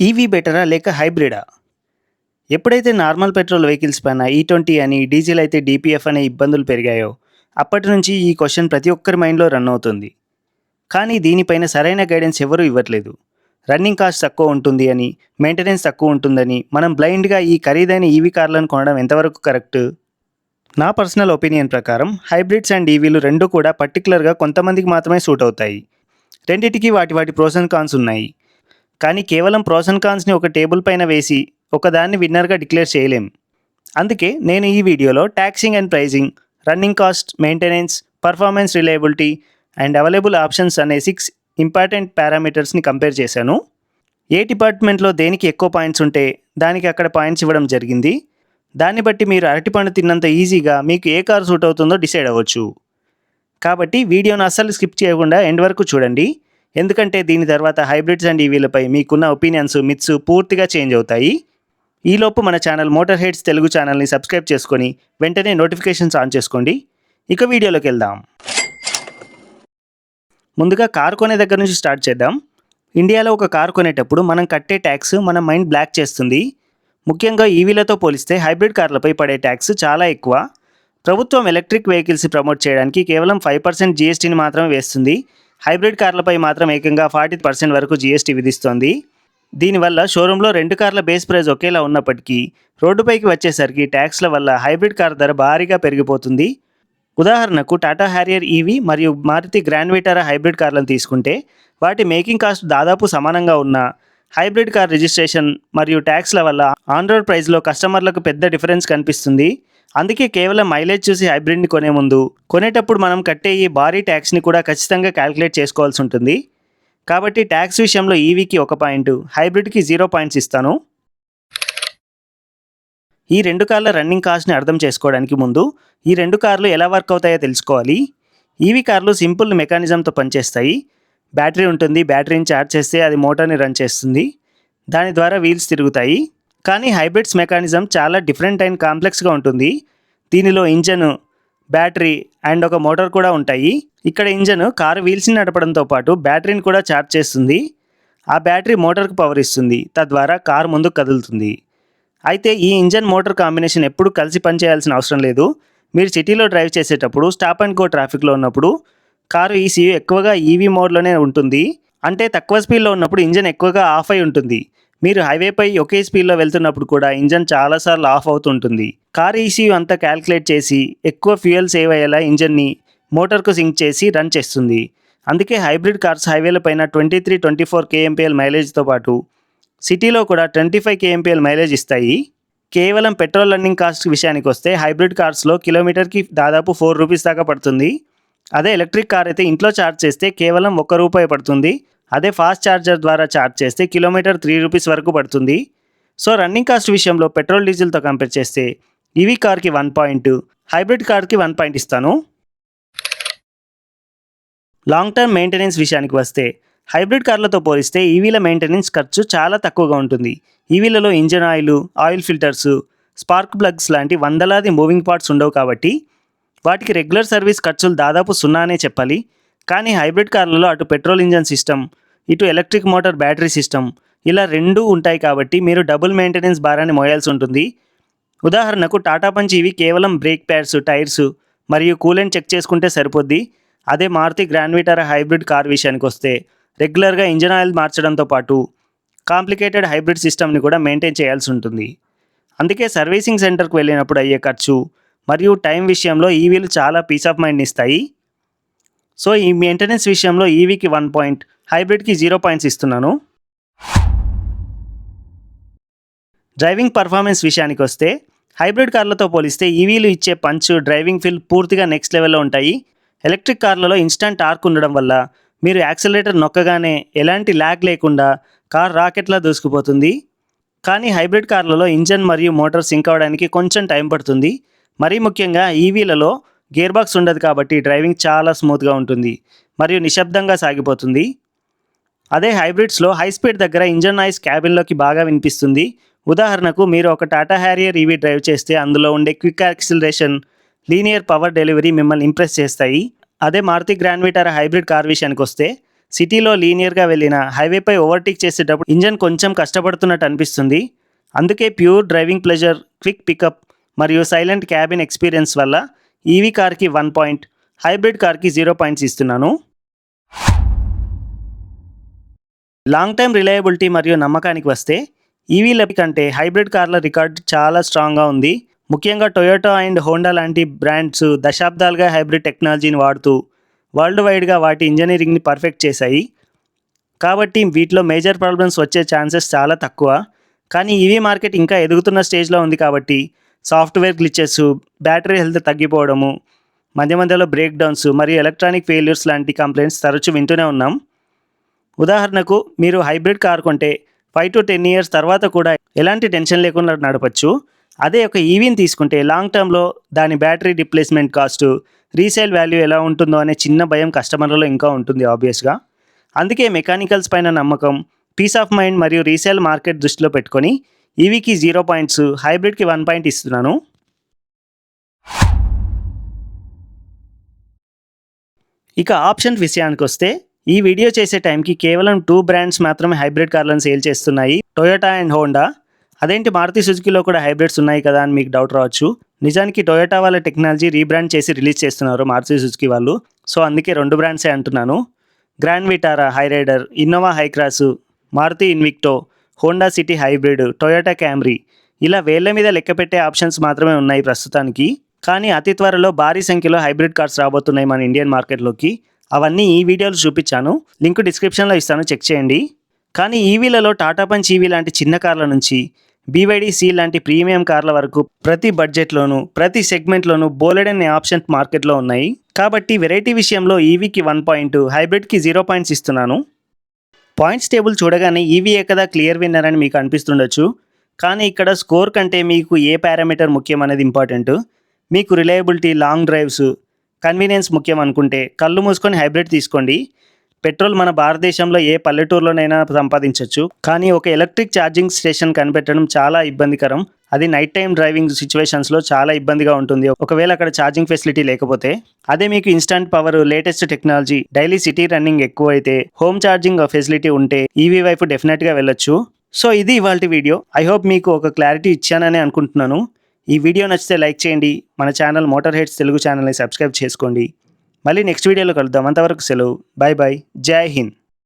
EV బెటరా లేక హైబ్రిడా? ఎప్పుడైతే నార్మల్ పెట్రోల్ వెహికల్స్ పైన ఈ20 అని, డీజిల్ అయితే డీపీఎఫ్ అనే ఇబ్బందులు పెరిగాయో, అప్పటి నుంచి ఈ క్వశ్చన్ ప్రతి ఒక్కరి మైండ్‌లో రన్ అవుతుంది. కానీ దీనిపైన సరైన గైడెన్స్ ఎవరూ ఇవ్వట్లేదు. రన్నింగ్ కాస్ట్ తక్కువ ఉంటుంది అని, మెయింటెనెన్స్ తక్కువ ఉంటుందని, మనం బ్లైండ్‌గా ఈ ఖరీదైన ఈవీ కార్లను కొనడం ఎంతవరకు కరెక్ట్? నా పర్సనల్ ఒపీనియన్ ప్రకారం హైబ్రిడ్స్ అండ్ ఈవీలు రెండూ కూడా పర్టిక్యులర్‌గా కొంతమందికి మాత్రమే సూట్ అవుతాయి. రెండిటికి వాటి ప్రోస్ అండ్ కాన్స్ ఉన్నాయి. కానీ కేవలం ప్రోస్ అండ్ కాన్స్‌ని ఒక టేబుల్ పైన వేసి ఒకదాన్ని విన్నర్‌గా డిక్లేర్ చేయలేం. అందుకే నేను ఈ వీడియోలో taxing and pricing, running cost, maintenance, performance, reliability and available options అనే 6 ఇంపార్టెంట్ పారామీటర్స్ని కంపేర్ చేశాను. ఏ డిపార్ట్మెంట్లో దేనికి ఎక్కువ పాయింట్స్ ఉంటే దానికి అక్కడ పాయింట్స్ ఇవ్వడం జరిగింది. దాన్ని బట్టి మీరు అరటిపండు తిన్నంత ఈజీగా మీకు ఏ కారు సూట్ అవుతుందో డిసైడ్ అవ్వచ్చు. కాబట్టి వీడియోను అస్సలు స్కిప్ చేయకుండా ఎండ్ వరకు చూడండి. ఎందుకంటే దీని తర్వాత హైబ్రిడ్స్ అండ్ ఈవీలపై మీకున్న ఒపీనియన్స్, మిత్స్ పూర్తిగా చేంజ్ అవుతాయి. ఈలోపు మన ఛానల్ మోటార్ హెడ్స్ తెలుగు ఛానల్ని సబ్స్క్రైబ్ చేసుకొని వెంటనే నోటిఫికేషన్స్ ఆన్ చేసుకోండి. ఇక వీడియోలోకి వెళ్దాం. ముందుగా కారు కొనే దగ్గర నుంచి స్టార్ట్ చేద్దాం. ఇండియాలో ఒక కారు కొనేటప్పుడు మనం కట్టే ట్యాక్స్ మన మైండ్ బ్లాక్ చేస్తుంది. ముఖ్యంగా ఈవీలతో పోలిస్తే హైబ్రిడ్ కార్లపై పడే ట్యాక్స్ చాలా ఎక్కువ. ప్రభుత్వం ఎలక్ట్రిక్ వెహికల్స్ ప్రమోట్ చేయడానికి కేవలం 5% జీఎస్టీని మాత్రమే వేస్తుంది. హైబ్రిడ్ కార్లపై మాత్రం ఏకంగా 40% వరకు జీఎస్టీ విధిస్తోంది. దీనివల్ల షోరూంలో 2 కార్ల బేస్ ప్రైస్ ఒకేలా ఉన్నప్పటికీ రోడ్డుపైకి వచ్చేసరికి ట్యాక్స్ల వల్ల హైబ్రిడ్ కార్ ధర భారీగా పెరిగిపోతుంది. ఉదాహరణకు టాటా హ్యారియర్ ఈవీ మరియు మారుతి గ్రాండ్ విటారా హైబ్రిడ్ కార్లను తీసుకుంటే వాటి మేకింగ్ కాస్ట్ దాదాపు సమానంగా ఉన్న హైబ్రిడ్ కార్ రిజిస్ట్రేషన్ మరియు ట్యాక్స్ల వల్ల ఆన్ రోడ్ ప్రైస్లో కస్టమర్లకు పెద్ద డిఫరెన్స్ కనిపిస్తుంది. అందుకే కేవలం మైలేజ్ చూసి హైబ్రిడ్ని కొనే ముందు కొనేటప్పుడు మనం కట్టే ఈ భారీ ట్యాక్స్ని కూడా ఖచ్చితంగా క్యాలిక్యులేట్ చేసుకోవాల్సి ఉంటుంది. కాబట్టి ట్యాక్స్ విషయంలో ఈవీకి 1 పాయింట్, హైబ్రిడ్కి 0 పాయింట్స్ ఇస్తాను. ఈ 2 కార్ల రన్నింగ్ కాస్ట్ని అర్థం చేసుకోవడానికి ముందు ఈ 2 కార్లు ఎలా వర్క్ అవుతాయో తెలుసుకోవాలి. ఈవీ కార్లు సింపుల్ మెకానిజంతో పనిచేస్తాయి. బ్యాటరీ ఉంటుంది. బ్యాటరీని ఛార్జ్ చేస్తే అది మోటార్ని రన్ చేస్తుంది. దాని ద్వారా వీల్స్ తిరుగుతాయి. కానీ హైబ్రిడ్స్ మెకానిజం చాలా డిఫరెంట్ అండ్ కాంప్లెక్స్గా ఉంటుంది. దీనిలో ఇంజన్, బ్యాటరీ అండ్ ఒక మోటార్ కూడా ఉంటాయి. ఇక్కడ ఇంజన్ కారు వీల్స్ని నడపడంతో పాటు బ్యాటరీని కూడా ఛార్జ్ చేస్తుంది. ఆ బ్యాటరీ మోటార్కు పవర్ ఇస్తుంది. తద్వారా కారు ముందుకు కదులుతుంది. అయితే ఈ ఇంజన్ మోటార్ కాంబినేషన్ ఎప్పుడు కలిసి పనిచేయాల్సిన అవసరం లేదు. మీరు సిటీలో డ్రైవ్ చేసేటప్పుడు, స్టాప్ అండ్ గో ట్రాఫిక్లో ఉన్నప్పుడు కారు ఈసీయూ ఎక్కువగా ఈవీ మోడ్లోనే ఉంటుంది. అంటే తక్కువ స్పీడ్లో ఉన్నప్పుడు ఇంజన్ ఎక్కువగా ఆఫ్ అయి ఉంటుంది. మీరు హైవేపై ఒకే స్పీడ్లో వెళ్తున్నప్పుడు కూడా ఇంజన్ చాలాసార్లు ఆఫ్ అవుతుంటుంది. కార్ ఈసీయూ అంతా క్యాలిక్యులేట్ చేసి ఎక్కువ ఫ్యూయల్ సేవ్ అయ్యేలా ఇంజన్ని మోటార్కు సింక్ చేసి రన్ చేస్తుంది. అందుకే హైబ్రిడ్ కార్స్ హైవేలపైన 23-24 kmpl మైలేజ్తో పాటు సిటీలో కూడా 25 kmpl మైలేజ్ ఇస్తాయి. కేవలం పెట్రోల్ రన్నింగ్ కాస్ట్ విషయానికి వస్తే హైబ్రిడ్ కార్స్లో కిలోమీటర్కి దాదాపు 4 రూపీస్ దాకా పడుతుంది. అదే ఎలక్ట్రిక్ కార్ అయితే ఇంట్లో ఛార్జ్ చేస్తే కేవలం 1 రూపాయి పడుతుంది. అదే ఫాస్ట్ ఛార్జర్ ద్వారా ఛార్జ్ చేస్తే కిలోమీటర్ 3 రూపీస్ వరకు పడుతుంది. సో రన్నింగ్ కాస్ట్ విషయంలో పెట్రోల్, డీజిల్తో కంపేర్ చేస్తే ఈవీ కార్కి 1 పాయింట్, హైబ్రిడ్ కార్కి 1 పాయింట్ ఇస్తాను. లాంగ్ టర్మ్ మెయింటెనెన్స్ విషయానికి వస్తే హైబ్రిడ్ కార్లతో పోలిస్తే ఈవీల మెయింటెనెన్స్ ఖర్చు చాలా తక్కువగా ఉంటుంది. ఈవీలలో engine oil filters, spark plugs లాంటి వందలాది మూవింగ్ పార్ట్స్ ఉండవు కాబట్టి వాటికి రెగ్యులర్ సర్వీస్ ఖర్చులు దాదాపు 0 అనే చెప్పాలి. కానీ హైబ్రిడ్ కార్లలో అటు పెట్రోల్ ఇంజన్ సిస్టమ్, ఇటు ఎలక్ట్రిక్ మోటార్ బ్యాటరీ సిస్టమ్ ఇలా 2 ఉంటాయి కాబట్టి మీరు డబుల్ మెయింటెనెన్స్ భారాన్ని మోయాల్సి ఉంటుంది. ఉదాహరణకు టాటా పంచ్ ఈవీ కేవలం బ్రేక్ ప్యాడ్స్, టైర్స్ మరియు కూలెంట్ చెక్ చేసుకుంటే సరిపోద్ది. అదే Maruti Grand Vitara hybrid car విషయానికి వస్తే రెగ్యులర్గా ఇంజన్ ఆయిల్ మార్చడంతో పాటు కాంప్లికేటెడ్ హైబ్రిడ్ సిస్టమ్ని కూడా మెయింటైన్ చేయాల్సి ఉంటుంది. అందుకే సర్వీసింగ్ సెంటర్కి వెళ్ళినప్పుడు అయ్యే ఖర్చు మరియు టైం విషయంలో ఈవీలు చాలా పీస్ ఆఫ్ మైండ్ని ఇస్తాయి. సో ఈ మెయింటెనెన్స్ విషయంలో ఈవీకి 1 పాయింట్, హైబ్రిడ్కి 0 పాయింట్స్ ఇస్తున్నాను. డ్రైవింగ్ పర్ఫార్మెన్స్ విషయానికి వస్తే హైబ్రిడ్ కార్లతో పోలిస్తే ఈవీలు ఇచ్చే పంచ్, డ్రైవింగ్ ఫీల్ పూర్తిగా నెక్స్ట్ లెవెల్లో ఉంటాయి. ఎలక్ట్రిక్ కార్లలో ఇన్స్టంట్ టార్క్ ఉండడం వల్ల మీరు యాక్సిలరేటర్ నొక్కగానే ఎలాంటి ల్యాగ్ లేకుండా కార్ రాకెట్లా దూసుకుపోతుంది. కానీ హైబ్రిడ్ కార్లలో ఇంజన్ మరియు మోటార్ సింక్ అవ్వడానికి కొంచెం టైం పడుతుంది. మరీ ముఖ్యంగా ఈవీలలో గేర్ బాక్స్ ఉండదు కాబట్టి డ్రైవింగ్ చాలా స్మూత్గా ఉంటుంది మరియు నిశ్శబ్దంగా సాగిపోతుంది. అదే హైబ్రిడ్స్లో హై స్పీడ్ దగ్గర ఇంజన్ నాయిస్ క్యాబిన్లోకి బాగా వినిపిస్తుంది. ఉదాహరణకు మీరు ఒక టాటా హ్యారియర్ ఈవీ డ్రైవ్ చేస్తే అందులో ఉండే quick acceleration, linear power delivery మిమ్మల్ని ఇంప్రెస్ చేస్తాయి. అదే Maruti Grand Vitara hybrid car విషయానికి వస్తే సిటీలో లీనియర్గా వెళ్ళిన హైవేపై ఓవర్టేక్ చేసేటప్పుడు ఇంజన్ కొంచెం కష్టపడుతున్నట్టు అనిపిస్తుంది. అందుకే pure driving pleasure, quick pickup మరియు సైలెంట్ క్యాబిన్ ఎక్స్పీరియన్స్ వల్ల ఈవీ కార్కి 1 పాయింట్, హైబ్రిడ్ కార్కి 0 పాయింట్స్ ఇస్తున్నాను. లాంగ్ టైమ్ రిలయబిలిటీ మరియు నమ్మకానికి వస్తే ఈవీల కంటే హైబ్రిడ్ కార్ల రికార్డ్ చాలా స్ట్రాంగ్గా ఉంది. ముఖ్యంగా టొయోటా అండ్ హోండా లాంటి బ్రాండ్స్ దశాబ్దాలుగా హైబ్రిడ్ టెక్నాలజీని వాడుతూ వరల్డ్ వైడ్గా వాటి ఇంజనీరింగ్ని పర్ఫెక్ట్ చేశాయి. కాబట్టి వీటిలో మేజర్ ప్రాబ్లమ్స్ వచ్చే ఛాన్సెస్ చాలా తక్కువ. కానీ ఈవీ మార్కెట్ ఇంకా ఎదుగుతున్న స్టేజ్లో ఉంది కాబట్టి సాఫ్ట్వేర్ గ్లిచెస్, బ్యాటరీ హెల్త్ తగ్గిపోవడము, మధ్య మధ్యలో బ్రేక్ డౌన్స్ మరియు ఎలక్ట్రానిక్ ఫెయిల్యూర్స్ లాంటి కంప్లైంట్స్ తరచూ వింటూనే ఉన్నాం. ఉదాహరణకు మీరు హైబ్రిడ్ కార్ కొంటే 5 to 10 years తర్వాత కూడా ఎలాంటి టెన్షన్ లేకుండా నడపచ్చు. అదే ఒక ఈవీని తీసుకుంటే లాంగ్ టర్మ్లో దాని battery replacement cost, resale value ఎలా ఉంటుందో అనే చిన్న భయం కస్టమర్లలో ఇంకా ఉంటుంది ఆబ్వియస్గా. అందుకే మెకానికల్స్ పైన నమ్మకం, పీస్ ఆఫ్ మైండ్ మరియు రీసేల్ మార్కెట్ దృష్టిలో పెట్టుకొని ఈవీకి 0 పాయింట్స్, హైబ్రిడ్కి 1 పాయింట్ ఇస్తున్నాను. ఇక ఆప్షన్ విషయానికి వస్తే ఈ వీడియో చేసే టైంకి కేవలం 2 బ్రాండ్స్ మాత్రమే హైబ్రిడ్ కార్లను సేల్ చేస్తున్నాయి, టొయోటా అండ్ హోండా. అదేంటి మారుతి సుజుకిలో కూడా హైబ్రిడ్స్ ఉన్నాయి కదా అని మీకు డౌట్ రావచ్చు. నిజానికి టొయోటా వాళ్ళ టెక్నాలజీ రీబ్రాండ్ చేసి రిలీజ్ చేస్తున్నారు మారుతి సుజుకి వాళ్ళు. సో అందుకే 2 బ్రాండ్సే అంటున్నాను. Grand Vitara Hyryder, Innova Hycross, Maruti Invicto, Honda City hybrid, Toyota Camry, ఇలా వేళ్ల మీద లెక్క పెట్టే ఆప్షన్స్ మాత్రమే ఉన్నాయి ప్రస్తుతానికి. కానీ అతి త్వరలో భారీ సంఖ్యలో హైబ్రిడ్ కార్స్ రాబోతున్నాయి మన ఇండియన్ మార్కెట్లోకి. అవన్నీ ఈ వీడియోలో చూపించాను, లింక్ డిస్క్రిప్షన్లో ఇస్తాను, చెక్ చేయండి. కానీ ఈవీలలో టాటా పంచ్ ఈవీ లాంటి చిన్న కార్ల నుంచి BYD C లాంటి ప్రీమియం కార్ల వరకు ప్రతి బడ్జెట్లోనూ ప్రతి సెగ్మెంట్లోనూ బోలెడన్ని ఆప్షన్స్ మార్కెట్లో ఉన్నాయి. కాబట్టి వెరైటీ విషయంలో ఈవీకి 1 పాయింట్, హైబ్రిడ్కి 0 పాయింట్స్ ఇస్తున్నాను. పాయింట్స్ టేబుల్ చూడగానే ఈవీఏ కదా క్లియర్ విన్నర్ అని మీకు అనిపిస్తుండొచ్చు. కానీ ఇక్కడ స్కోర్ కంటే మీకు ఏ పారామీటర్ ముఖ్యం అనేది ఇంపార్టెంట్. మీకు రిలయబిలిటీ, లాంగ్ డ్రైవ్స్, కన్వీనియన్స్ ముఖ్యం అనుకుంటే కళ్ళు మూసుకొని హైబ్రిడ్ తీసుకోండి. పెట్రోల్ మన భారతదేశంలో ఏ పల్లెటూరులోనైనా సంపాదించవచ్చు. కానీ ఒక ఎలక్ట్రిక్ ఛార్జింగ్ స్టేషన్ కనిపెట్టడం చాలా ఇబ్బందికరం. అది నైట్ టైం డ్రైవింగ్ సిచ్యువేషన్స్లో చాలా ఇబ్బందిగా ఉంటుంది ఒకవేళ అక్కడ ఛార్జింగ్ ఫెసిలిటీ లేకపోతే. అదే మీకు instant power, latest technology, daily city running ఎక్కువైతే, హోమ్ ఛార్జింగ్ ఫెసిలిటీ ఉంటే ఈవీ వైపు డెఫినెట్గా వెళ్ళొచ్చు. సో ఇది ఇవాల్టి వీడియో. ఐ హోప్ మీకు ఒక క్లారిటీ ఇచ్చానని అనుకుంటున్నాను. ఈ వీడియో నచ్చితే లైక్ చేయండి. మన ఛానల్ మోటార్ హెడ్స్ తెలుగు ఛానల్ని సబ్స్క్రైబ్ చేసుకోండి. మళ్ళీ నెక్స్ట్ వీడియోలో కలుద్దాం. అంతవరకు సెలవు. Bye bye. జై హింద్.